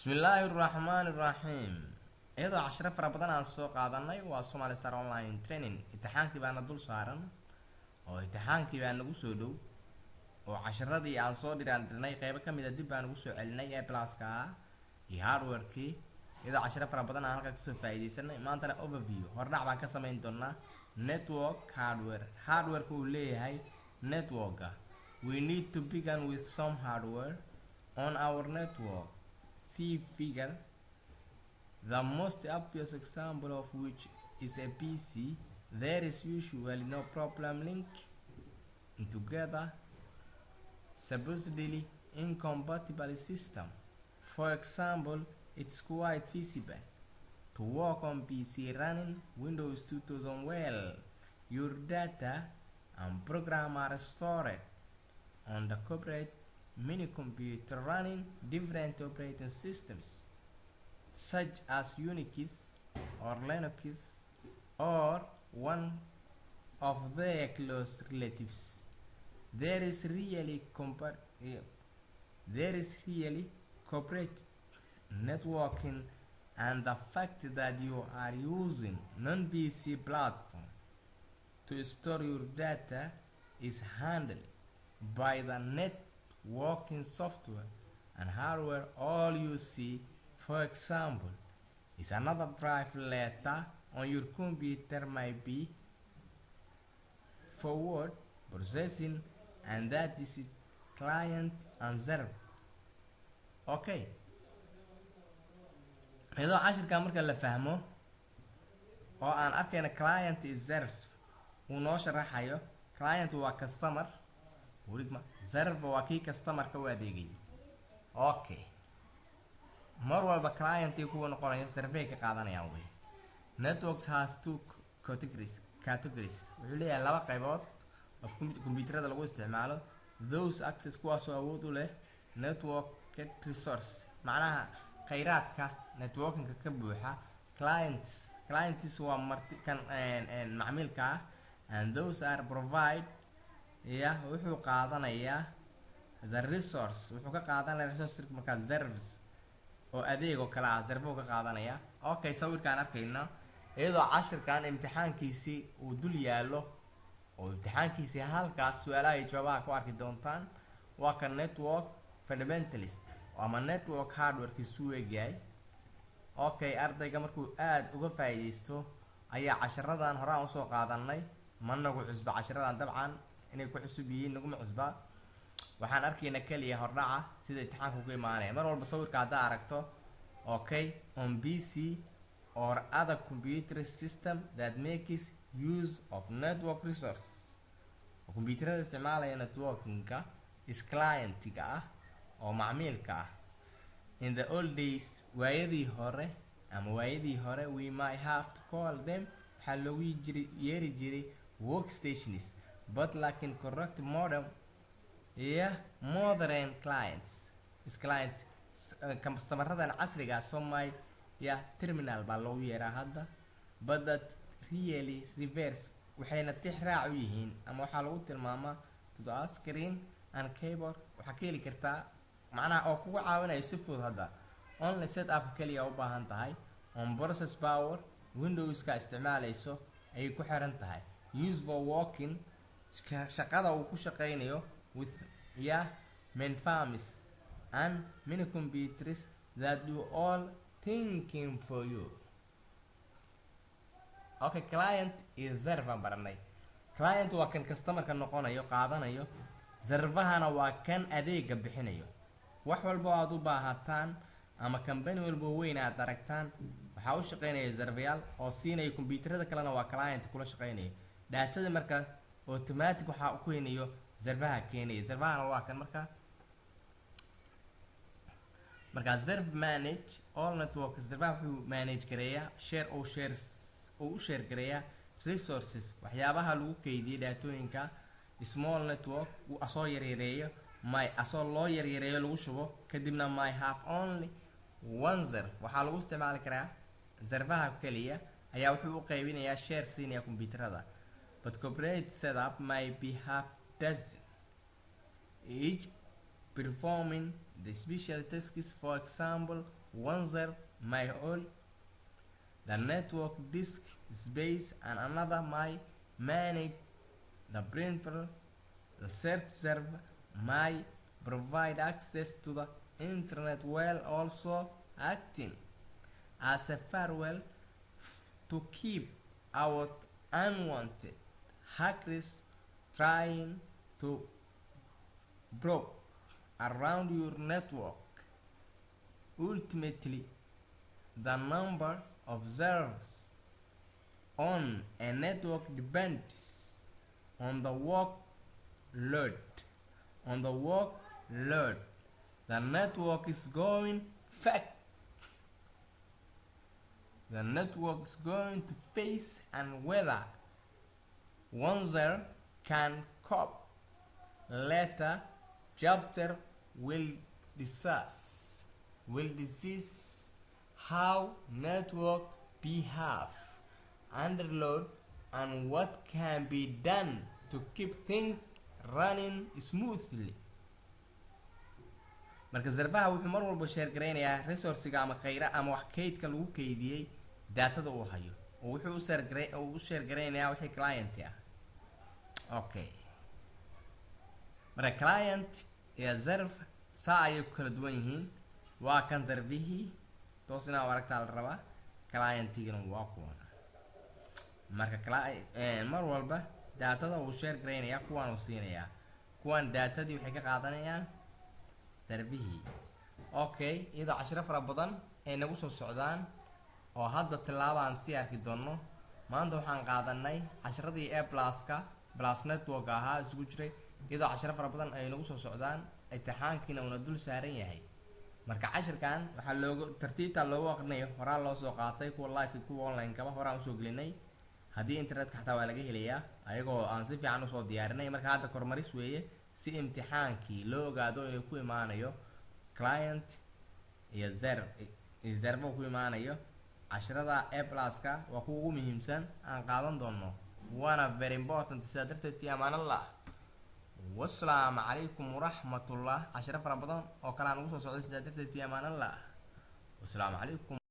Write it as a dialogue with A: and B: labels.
A: Bismillahirrahmanirrahim. Iyadoo casharo fara badan aan soo qaadanay waa Somali Star Online Training. Imtixaankii baana dul saaran oo imtixaankii baa nagu soo dhow oo casharadii aan soo dirnay qaybo ka mid ah dib baan ugu soo celinay ee plus-ka iyo hardware-kii. Iyadoo casharo fara badan aan halka ka soo faa'iideysanay maantana overview hordhac baan ka samayn doonaa network hardware-ka uu leeyahay network-ga. We need to begin with some hardware on our network. See figure. The most obvious example of which is a PC. There is usually no problem link together supposedly incompatible system. For example, it's quite feasible to work on PC running Windows 2000 well. Your data and program are stored on the corporate mini computer running different operating systems such as Unix or Linux or one of their close relatives. There is really corporate networking, and the fact that you are using non-PC platform to store your data is handled by the networking software and hardware. All you see, for example, is another drive letter on your computer might be forward processing, and that is it, client and server. Okay, iyadoo cashirka marka la fahmo oo aan arkayna client iyo server uu noo sharaxayo. Client waa customer, server waa kii customer-ka u adeegay. Okay, mar walba client iyo kuwa noqonaya server ka qaadanayaan way. Networks have two categories. Wuxuu leeyahay laba qaybood oo computerada lagu isticmaalo. Those access kuwaas oo awood u leh network resource, macnaha kheyraadka networking ka buuxa. Clients waa macmiilka ah, and those are provide wuxuu qaadanayaa the resource, wuxuu ka qaadanayaa resource marka service oo adeeg oo kala ah server ka qaadanaya. Okay, sawirkaan arkayna iyadoo cashirkan imtixaankiisii uu dul yaalo oo imtixaankiisii halkaas su'aalaha iyo jawaabaha ku arki doontaan. Waa ka network fundamentalist ama network hardware-kiisu eegyahay. Okay, ardayga markuu aad uga faa'iideysto ayaa casharadan hore aan u soo qaadanay. Ma nagu cusba casharadan, dabcan inay ku cusub yihiin naguma cusba. Waxaan arkaynaa kaliya hordhaca sida imtixaanku ku imaanaya. Mar walba sawirka hadda aragto, okay, on PC or other computer system that makes use of network resource. Computerada isticmaalaya networking-ka is client-ga ah oo macmiilka ah. In the old days, waayadii hore, we might have to call them waxaa loogu yeeri jiray workstations, but laakiin correct modern clients customeradan casriga Somali terminal baa loogu yeeraa hadda. But that really reverse, waxayna tix raac u yihiin ama waxaa lagu tilmaamaa to the screen and keyboard. waxaa ka heli kartaa macnaha oo kugu caawinayo si fudud. hadda only setup kaliya u baahan tahay. On process power Windows-ka isticmaalayso ayay ku xiran tahay. Use for working, shaqada uu ku shaqeynayo with mainframes and mini computers that do all thinking for you. Okay, client is server baranay. Client waa kan customer-ka noqonayo qaadanayo, server-hana waa kan adeega bixinayo. Wax walba aad u baahataan ama company walba weyn aad aragtaan waxaa u shaqeynaya server-yaal oo siinaya computerada kalena waa client kula shaqeynaya. Daatada marka automatic waxaa u keenayo server-ha keenaya. Server-hana waa kan marka server manage all network. Server wuxuu manage gareeyaa u share gareeyaa resources, waxyaabaha lagu keydiyo daatooyinka. Small network uu asoo yareeyo loo yareeyo lagu shubo, kadibna may have only one server. waxaa lagu isticmaali karaa server-ha kaliya ayaa wuxuu u qaybinayaa share siinaya computerada. But corporate setup might be half dozen, each performing the special tasks. For example, one zero may hold the network disk space and another may manage the printer. The third server may provide access to the internet while also acting as a firewall to keep out unwanted hackers trying to probe around your network. Ultimately, the number of servers on a network depends on the workload. The network is going to face and whether one server can cope. Later chapter will discuss how network behave under load and what can be done to keep things running smoothly. marka zarfaha wuxuu mar walba share gareynayaa resource-ga ama kheyra ama wax kaydka lagu kaydiyay daatada uu hayo oo wuxuu u share gareynayaa wixii client ah. Okay, marka client iyo zarf saa ayay ku kala duwan yihiin. waa kan zarfihii toosina aragtaa la rabaa, client-igana waa kuwan. marka mar walba daatada uu share gareynayaa kuwan uu siinayaa, kuwan daatadii waxay ka qaadanayaan zarfihii. Okay, iyadoo cashiro fara badan ay nagu soo socdaan oo hadda tilaabaan si arki doono. maanta waxaan qaadanay cashiradii A plus network ahaa isugu jiray, iyadoo cashiro fara badan ay nagu soo socdaan, imtixaankiina una dul saaran yahay. marka cashirkan waxaa tartiibta loogu aqrinayo horaa loo soo qaatay, kuwa live kuwa online kaba horaan usoo gelinay. haddii internetka xataa waa laga helayaa ayagoo aan si fiican usoo diyaarinay. marka hadda kormaris weeye si imtixaankii loo ogaado inuu ku imaanayo client iyo server ku imaanayo. cashirada A plus-ka waa kuwa ugu muhiimsan aan qaadan doono, waana very important. sidaa darteed fi amaan allah, wassalaamu calaykum waraxmatullah. cashiro fara badan oo kale aan ugu soo socday, sidaa darteed fi amaan allah, wassalaamu calaykum.